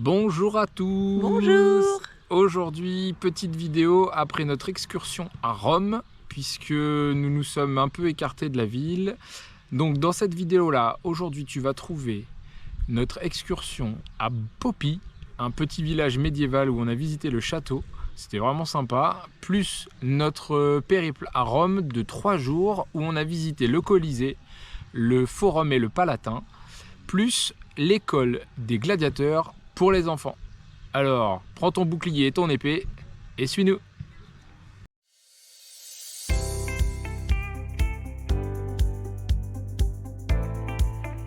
Bonjour à tous. Bonjour. Aujourd'hui, petite vidéo après notre excursion à Rome, puisque nous nous sommes un peu écartés de la ville. Donc dans cette vidéo-là, aujourd'hui tu vas trouver notre excursion à Poppi, un petit village médiéval où on a visité le château. C'était vraiment sympa, plus notre périple à Rome de 3 jours où on a visité le Colisée, le Forum et le Palatin, plus l'école des gladiateurs pour les enfants. Alors, prends ton bouclier et ton épée et suis-nous.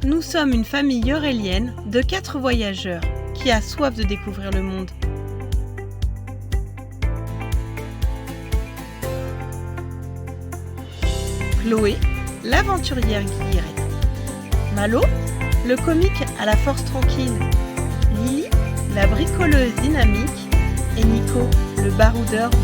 Nous sommes une famille eurélienne de 4 voyageurs qui a soif de découvrir le monde. Chloé, l'aventurière guillerette. Malo, le comique à la force tranquille. Lily, la bricoleuse dynamique. Et Nico, le baroudeur 2.0.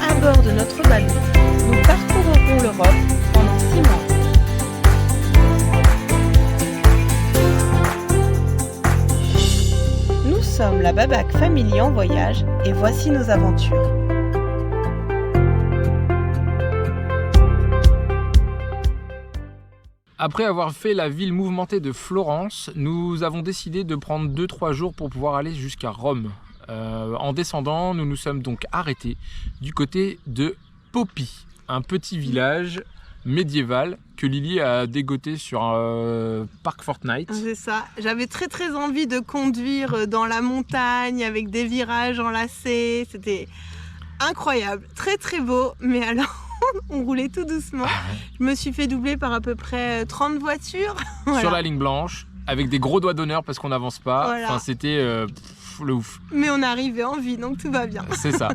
À bord de notre ballon, nous parcourrons l'Europe pendant 6 mois. Nous sommes la Babac Family en voyage et voici nos aventures. Après avoir fait la ville mouvementée de Florence, nous avons décidé de prendre 2-3 jours pour pouvoir aller jusqu'à Rome. En descendant, nous nous sommes donc arrêtés du côté de Poppi, un petit village médiéval que Lily a dégoté sur un parc Fortnite. C'est ça, j'avais très envie de conduire dans la montagne avec des virages enlacés, c'était incroyable, très beau, mais alors on roulait tout doucement. Je me suis fait doubler par à peu près 30 voitures. Voilà. Sur la ligne blanche, avec des gros doigts d'honneur parce qu'on n'avance pas. Voilà. Enfin, c'était le ouf. Mais on est arrivé en vie, donc tout va bien. C'est ça.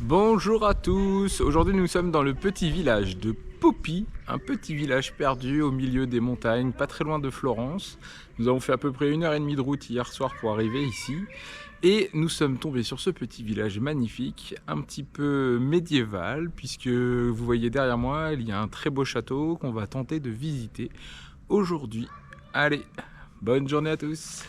Bonjour à tous. Aujourd'hui, nous sommes dans le petit village de Poppi, un petit village perdu au milieu des montagnes, pas très loin de Florence. Nous avons fait à peu près 1h30 de route hier soir pour arriver ici. Et nous sommes tombés sur ce petit village magnifique, un petit peu médiéval, puisque vous voyez derrière moi, il y a un très beau château qu'on va tenter de visiter aujourd'hui. Allez, bonne journée à tous.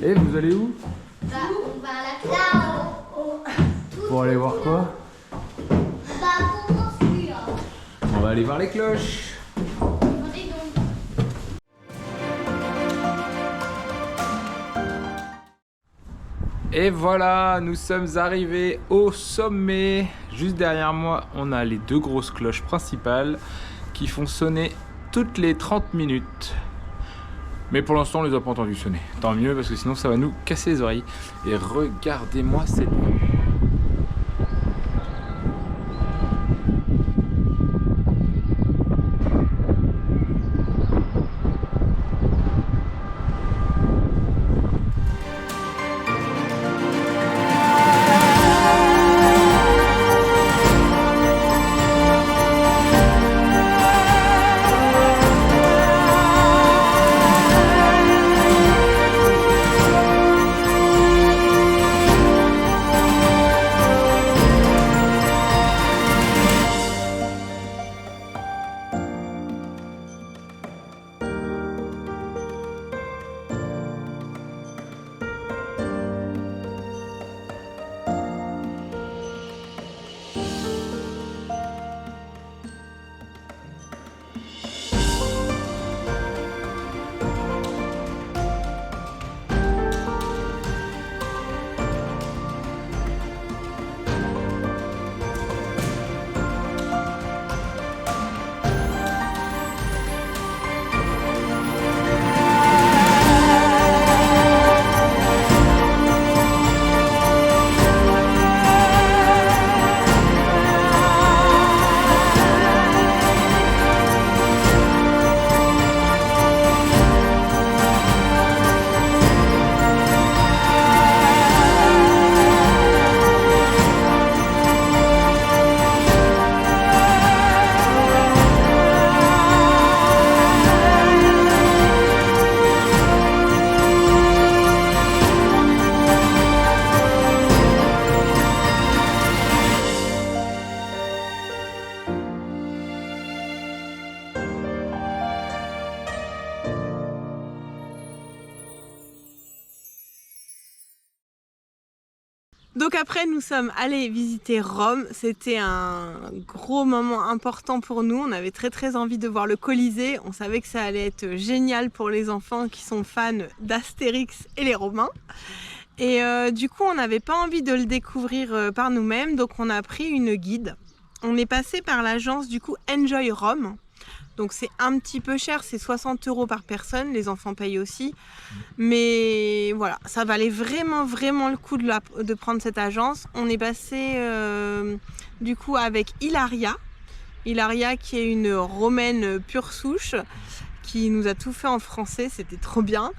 Et vous allez où? On va à la là-haut. Pour aller voir quoi? Pour construire. On va aller voir les cloches. Attendez donc. Et voilà, nous sommes arrivés au sommet. Juste derrière moi, on a les 2 grosses cloches principales qui font sonner toutes les 30 minutes. Mais pour l'instant, on les a pas entendues sonner. Tant mieux, parce que sinon, ça va nous casser les oreilles. Et regardez-moi cette vue. après, nous sommes allés visiter Rome. C'était un gros moment important pour nous. On avait très très envie de voir le Colisée. On savait que ça allait être génial pour les enfants qui sont fans d'Astérix et les Romains. Et du coup, on n'avait pas envie de le découvrir par nous-mêmes, donc on a pris une guide. On est passé par l'agence du coup Enjoy Rome. Donc c'est un petit peu cher, c'est 60 € par personne, les enfants payent aussi. Mais voilà, ça valait vraiment le coup de prendre cette agence. On est passé du coup avec Hilaria. Hilaria qui est une Romaine pure souche, qui nous a tout fait en français, c'était trop bien.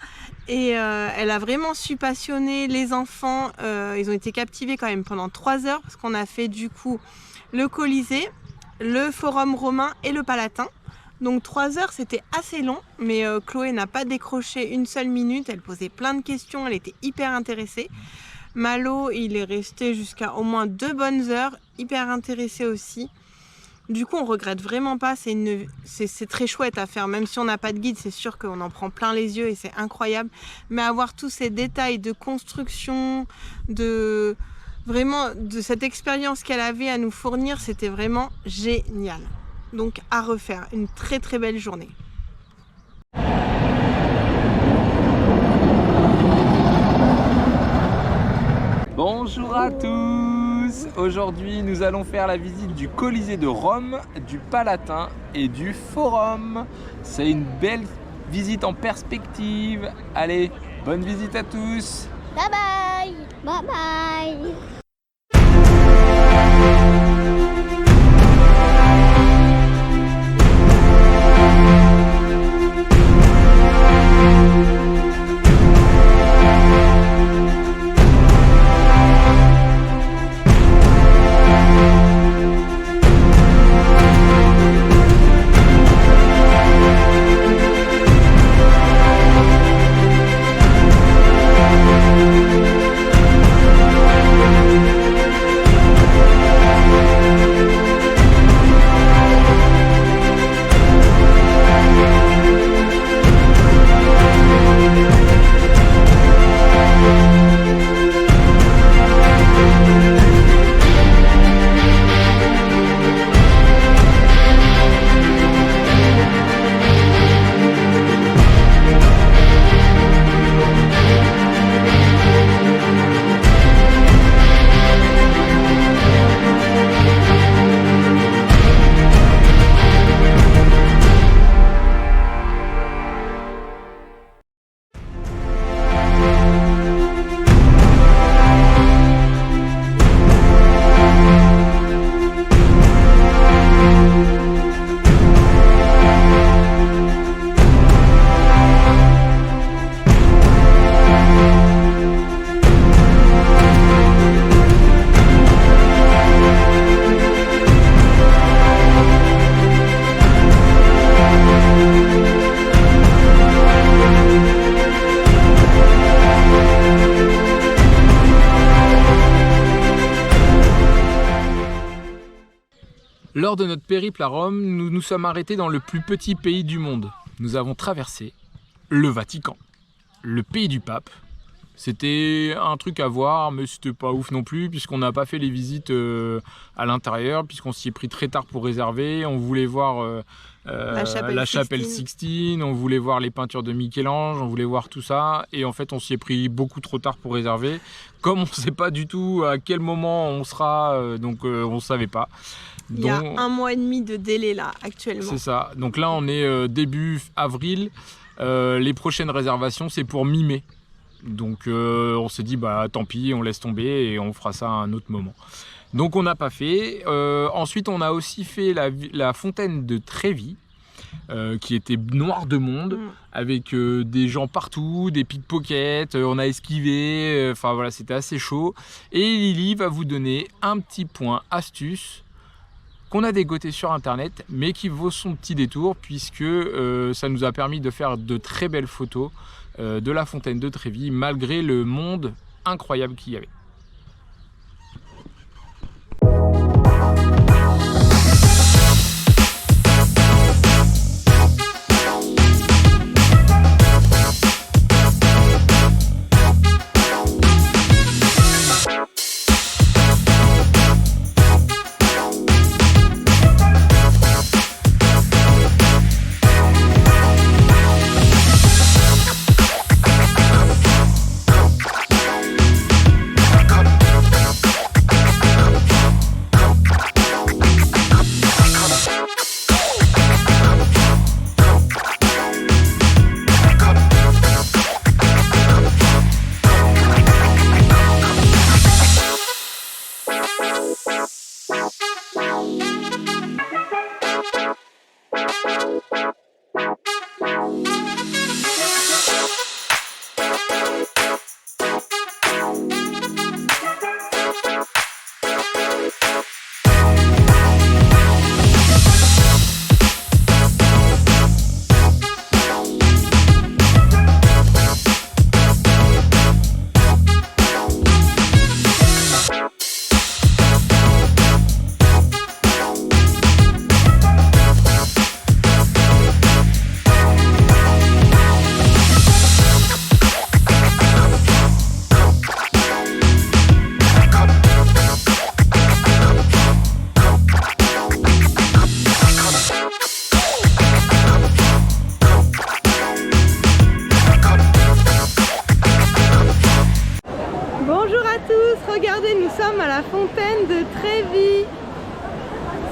Et elle a vraiment su passionner les enfants. Ils ont été captivés quand même pendant 3 heures parce qu'on a fait du coup le Colisée, le Forum romain et le Palatin. Donc 3 heures, c'était assez long, mais Chloé n'a pas décroché une seule minute. Elle posait plein de questions, elle était hyper intéressée. Malo, il est resté jusqu'à au moins 2 bonnes heures, hyper intéressé aussi. Du coup, on regrette vraiment pas, c'est très chouette à faire. Même si on n'a pas de guide, c'est sûr qu'on en prend plein les yeux et c'est incroyable. Mais avoir tous ces détails de construction, de cette expérience qu'elle avait à nous fournir, c'était vraiment génial. Donc à refaire, une très très belle journée. Bonjour à tous! Aujourd'hui, nous allons faire la visite du Colisée de Rome, du Palatin et du Forum. C'est une belle visite en perspective. Allez, bonne visite à tous! Bye bye. Bye bye. Lors de notre périple à Rome, nous nous sommes arrêtés dans le plus petit pays du monde. Nous avons traversé le Vatican, le pays du pape. C'était un truc à voir, mais c'était pas ouf non plus, puisqu'on n'a pas fait les visites à l'intérieur, puisqu'on s'y est pris très tard pour réserver. On voulait voir la chapelle Sixtine, on voulait voir les peintures de Michel-Ange, on voulait voir tout ça. Et en fait, on s'y est pris beaucoup trop tard pour réserver. Comme on ne sait pas du tout à quel moment on sera, donc on ne savait pas. Il y a 1 mois et demi de délai là, actuellement. C'est ça. Donc là, on est début avril. Les prochaines réservations, c'est pour mi-mai. Donc on s'est dit, bah tant pis, on laisse tomber et on fera ça à un autre moment. Donc on n'a pas fait. Ensuite, on a aussi fait la fontaine de Trévi, qui était noire de monde, avec des gens partout, des pickpockets, on a esquivé, enfin voilà, c'était assez chaud. Et Lily va vous donner un petit point astuce qu'on a dégoté sur internet, mais qui vaut son petit détour, puisque ça nous a permis de faire de très belles photos de la fontaine de Trévi, malgré le monde incroyable qu'il y avait.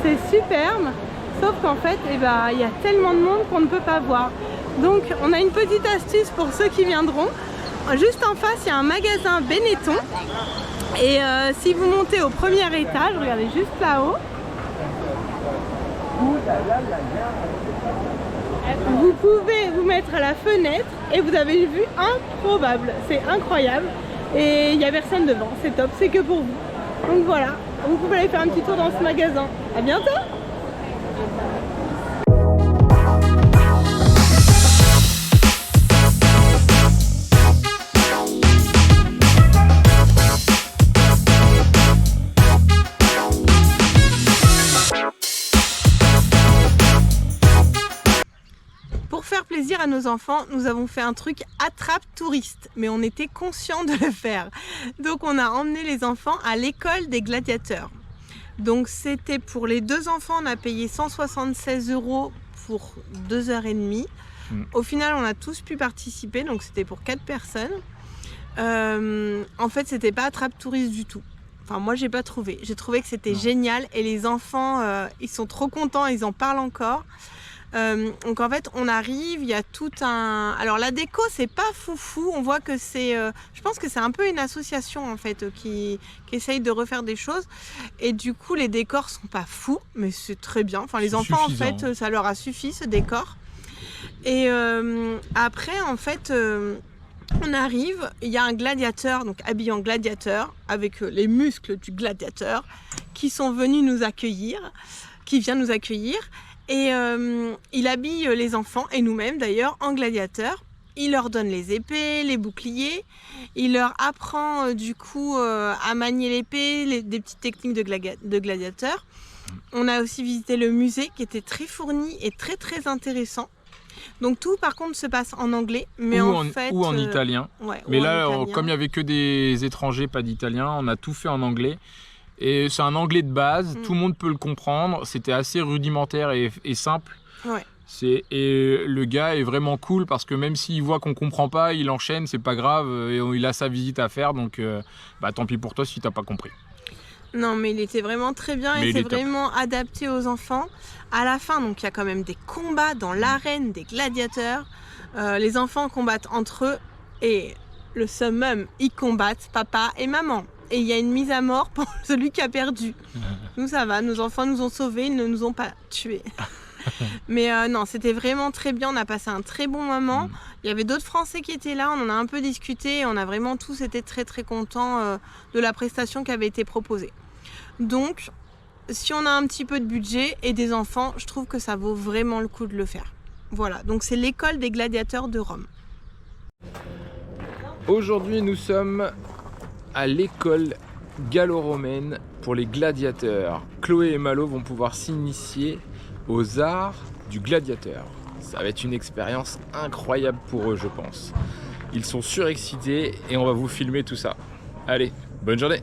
c'est superbe, sauf qu'en fait, il y a tellement de monde qu'on ne peut pas voir. Donc on a une petite astuce pour ceux qui viendront. Juste en face, il y a un magasin Benetton. Et si vous montez au premier étage, regardez juste là-haut, vous pouvez vous mettre à la fenêtre et vous avez une vue improbable. C'est incroyable. Et il n'y a personne devant, c'est top, c'est que pour vous. Donc voilà, vous pouvez aller faire un petit tour dans ce magasin. À bientôt! Pour faire plaisir à nos enfants, nous avons fait un truc attrape touriste, mais on était conscient de le faire. Donc on a emmené les enfants à l'école des gladiateurs. Donc c'était pour les 2 enfants, on a payé 176 € pour 2h30. Au final, on a tous pu participer, donc c'était pour 4 personnes. En fait, c'était pas attrape touriste du tout. Enfin, moi, j'ai pas trouvé. J'ai trouvé que c'était génial et les enfants, ils sont trop contents, ils en parlent encore. Donc en fait on arrive, il y a tout un... Alors la déco c'est pas foufou, on voit que c'est... je pense que c'est un peu une association en fait qui essaye de refaire des choses. Et du coup les décors sont pas fous, mais c'est très bien. Enfin les enfants en fait ça leur a suffi ce décor. Et après en fait... on arrive, il y a un gladiateur, donc habillé en gladiateur, avec les muscles du gladiateur, qui sont venus nous accueillir, qui vient nous accueillir. Et il habille les enfants, et nous-mêmes d'ailleurs, en gladiateurs. Il leur donne les épées, les boucliers. Il leur apprend du coup à manier l'épée, des petites techniques de gladiateurs. On a aussi visité le musée qui était très fourni et très très intéressant. Donc tout par contre se passe en anglais, mais ou en italien. Ouais, mais là, comme il n'y avait que des étrangers, pas d'italiens, on a tout fait en anglais. Et c'est un anglais de base, tout le monde peut le comprendre. C'était assez rudimentaire et simple. Ouais. Et le gars est vraiment cool parce que même s'il voit qu'on comprend pas, il enchaîne, c'est pas grave. Et il a sa visite à faire, donc tant pis pour toi si t'as pas compris. Non, mais il était vraiment très bien et c'est vraiment adapté aux enfants. À la fin, donc il y a quand même des combats dans l'arène des gladiateurs. Les enfants combattent entre eux et le summum, ils combattent papa et maman. Et il y a une mise à mort pour celui qui a perdu. Nous, ça va, nos enfants nous ont sauvés, ils ne nous ont pas tués. Mais non, c'était vraiment très bien, on a passé un très bon moment. Il y avait d'autres Français qui étaient là, on en a un peu discuté et on a vraiment tous été très très contents de la prestation qui avait été proposée. Donc, si on a un petit peu de budget et des enfants, je trouve que ça vaut vraiment le coup de le faire. Voilà, donc c'est l'école des gladiateurs de Rome. Aujourd'hui, nous sommes à l'école gallo-romaine pour les gladiateurs. Chloé et Malo vont pouvoir s'initier aux arts du gladiateur. Ça va être une expérience incroyable pour eux, je pense. Ils sont surexcités et on va vous filmer tout ça. Allez, bonne journée!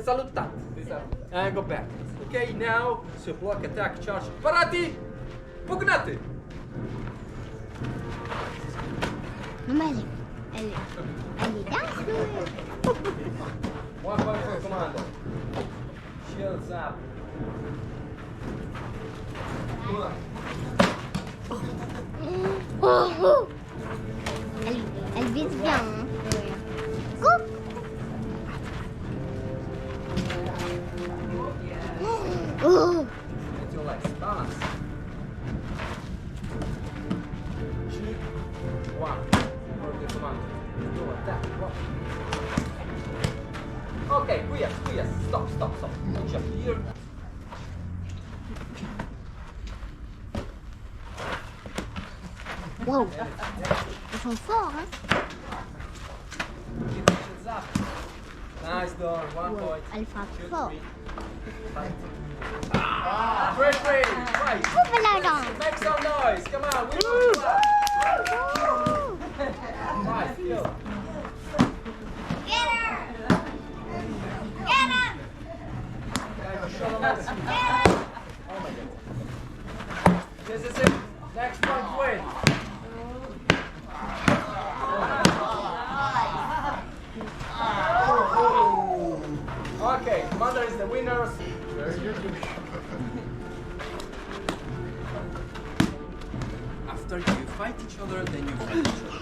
salutati. And go back. Okay, now, so block, attack, charge. Parati! Pugnate! Maman, elle est dangereuse. One point for commando. Shields up. Elle vise bien. Hein. Coupe. Oh. Get your legs. Balance. 2, 1. For the commando. Go attack. Okay, quiet. Stop. Jump here. Wow. Ils sont forts, hein. Shields up. Nice door. 1 Wow. point. Elle frappe 2, fort. 3. Great. Right. Coupe la jambe. Make some noise. Come on. We don't clap. Right. Go. Get her. Get him. Show them how to speak. Oh my god. This is it. Next point win. Okay, Commander is the winner. After you fight each other, then you fight each other.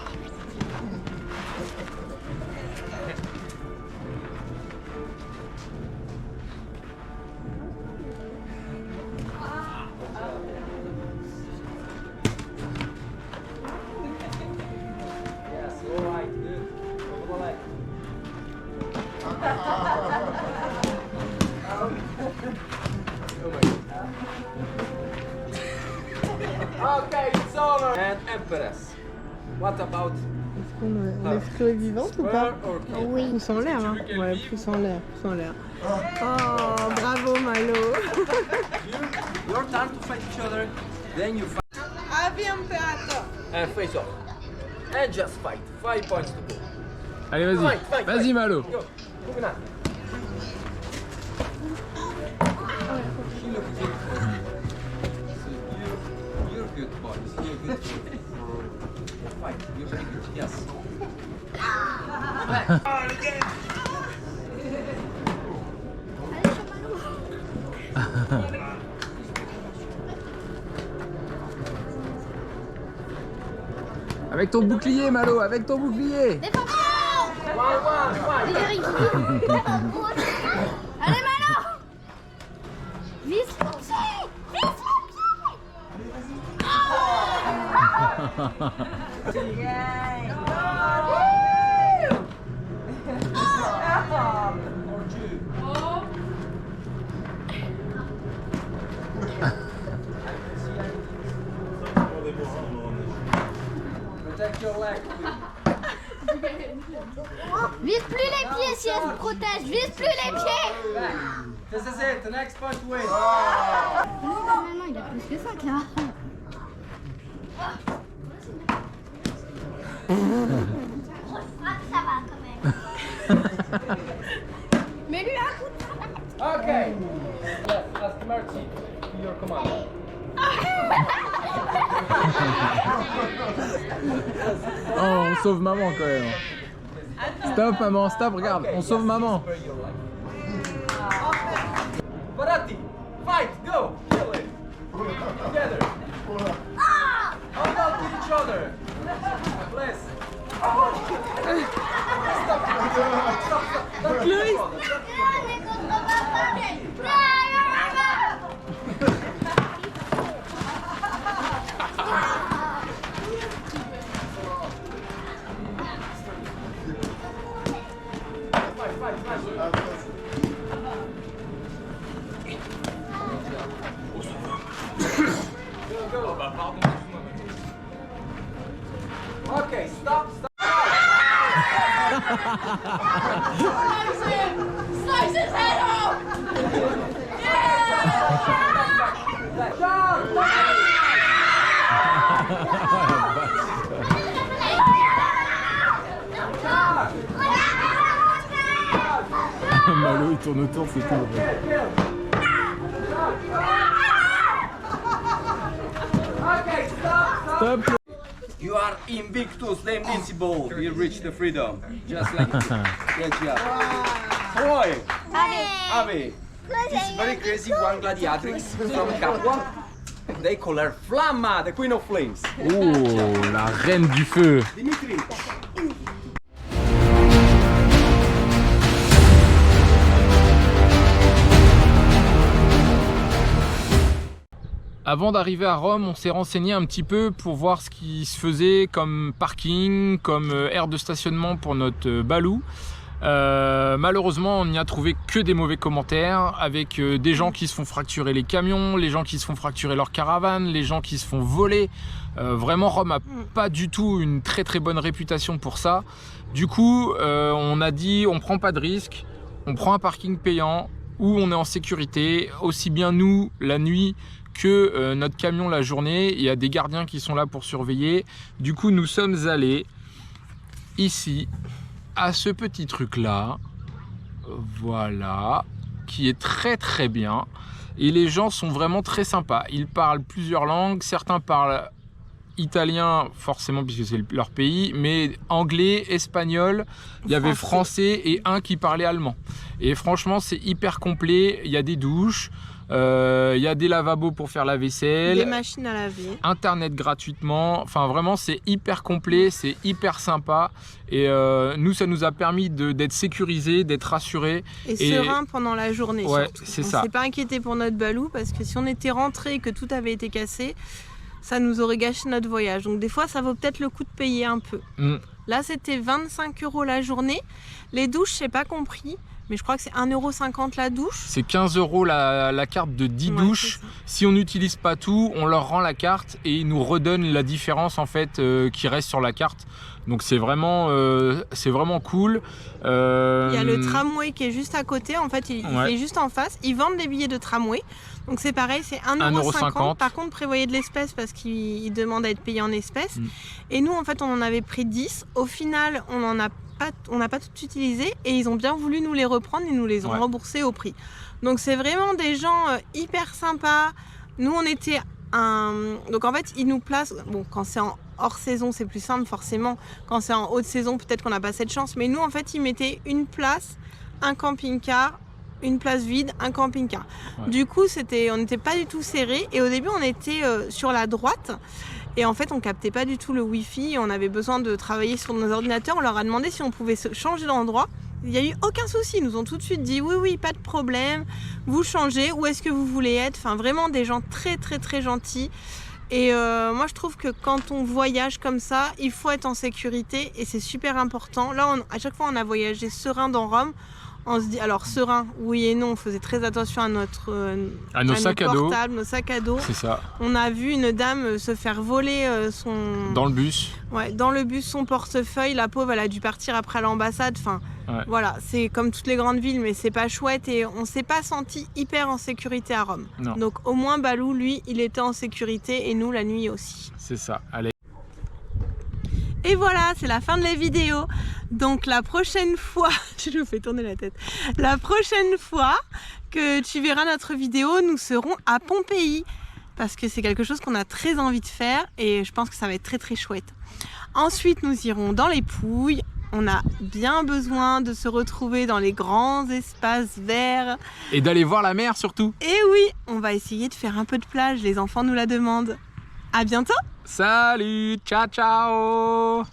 Yes, alright, good. Double leg. Okay, it's over. And Empress. What about L'esclot est vivante ou pas? her or kill? Oui. Pouce en l'air, hein? Ouais, pouce en l'air. Oh, bravo Malo. Your time to fight each other, then you fight Avis Imperator. and face off. And just fight. 5 points to go. Allez, vas-y. Fight. Vas-y, Malo. Go. Moving on. She looks good. You're good, boys. You're good. Fight. You're very good. Yes. Avec ton bouclier, Malo, avec ton bouclier. One, fight. Allez, Malo. Vise le pied. Vise le pied. Or two. Protect your leg, please. Vise plus les pieds si elle se protège. Vise plus les pieds. Back. This is it. The next point win. Non, il a plus que ça, Clara. Ça va quand même. Mais lui a un coup de travail. Okay. Yes, ask Marty. Your command. Oh, on sauve maman quand même. Stop, maman, stop, regarde, on sauve maman. Barati, fight, go, kill it. Together. Hold on to each other. Bless. Stop. Chloé. Okay, stop. Slice his head off! Malo il tourne autour, c'est tout. Okay, stop. Stop. You are invictus, the invincible. You reach the freedom. Just like this. Good job. Boy, Ave. It's very crazy. One gladiatrix from Capua. They call her Flamma, the queen of flames. Oh, la reine du feu. Dimitri. Avant d'arriver à Rome, on s'est renseigné un petit peu pour voir ce qui se faisait comme parking, comme aire de stationnement pour notre balou. Malheureusement, on n'y a trouvé que des mauvais commentaires avec des gens qui se font fracturer les camions, les gens qui se font fracturer leurs caravanes, les gens qui se font voler. Vraiment, Rome n'a pas du tout une très bonne réputation pour ça. Du coup, on a dit on prend pas de risque, on prend un parking payant où on est en sécurité, aussi bien nous la nuit que notre camion la journée. Il y a des gardiens qui sont là pour surveiller. Du coup, nous sommes allés ici à ce petit truc là, voilà, qui est très bien, et les gens sont vraiment très sympas. Ils parlent plusieurs langues, certains parlent italien forcément puisque c'est leur pays, mais anglais, espagnol, il y avait français et un qui parlait allemand. Et franchement, c'est hyper complet. Il y a des douches, il y a des lavabos pour faire la vaisselle, des machines à laver, internet gratuitement. Enfin vraiment, c'est hyper complet, c'est hyper sympa. Et nous, ça nous a permis d'être sécurisés, d'être rassurés et sereins pendant la journée. Ouais, surtout. c'est on ça. s'est pas inquiété pour notre balou parce que si on était rentré et que tout avait été cassé, ça nous aurait gâché notre voyage. Donc des fois, ça vaut peut-être le coup de payer un peu. Là, c'était 25 € la journée. Les douches, j'ai pas compris, mais je crois que c'est 1,50 € la douche. C'est 15 € la carte de 10 douches. Si on n'utilise pas tout, on leur rend la carte et ils nous redonnent la différence en fait qui reste sur la carte. Donc c'est vraiment cool. Il y a le tramway qui est juste à côté. En fait, il est juste en face. Ils vendent des billets de tramway. Donc c'est pareil, c'est 1,50 €. Par contre, prévoyez de l'espèce parce qu'ils demandent à être payé en espèces. Et nous, en fait, on en avait pris 10. Au final, on n'a pas tout utilisé et ils ont bien voulu nous les reprendre et nous les ont remboursés au prix. Donc c'est vraiment des gens hyper sympas. Nous, on était donc en fait, ils nous placent. Bon, quand c'est en hors saison, c'est plus simple forcément. Quand c'est en haute saison, peut-être qu'on n'a pas cette chance. Mais nous, en fait, ils mettaient une place, un camping-car, une place vide, un camping-car. Du coup, on n'était pas du tout serré. Et au début, on était sur la droite. Et en fait, on captait pas du tout le Wi-Fi. On avait besoin de travailler sur nos ordinateurs. On leur a demandé si on pouvait changer d'endroit. Il n'y a eu aucun souci. Ils nous ont tout de suite dit oui, pas de problème. Vous changez. Où est-ce que vous voulez être? Enfin, vraiment des gens très gentils. Et moi, je trouve que quand on voyage comme ça, il faut être en sécurité et c'est super important. Là, à chaque fois, on a voyagé serein dans Rome. On se dit, alors serein, oui et non, on faisait très attention à nos sacs à dos. Nos sacs à dos. C'est ça. On a vu une dame se faire voler dans le bus. Ouais, dans le bus, son portefeuille. La pauvre, elle a dû partir après l'ambassade. Enfin, voilà, c'est comme toutes les grandes villes, mais c'est pas chouette et on s'est pas senti hyper en sécurité à Rome. Non. Donc au moins Balou, lui, il était en sécurité et nous la nuit aussi. C'est ça. Allez. Et voilà, c'est la fin de la vidéo. Donc la prochaine fois, je vous fais tourner la tête. La prochaine fois que tu verras notre vidéo, nous serons à Pompéi parce que c'est quelque chose qu'on a très envie de faire et je pense que ça va être très chouette. Ensuite, nous irons dans les Pouilles. On a bien besoin de se retrouver dans les grands espaces verts. Et d'aller voir la mer surtout. Et oui, on va essayer de faire un peu de plage. Les enfants nous la demandent. À bientôt. Salut, ciao.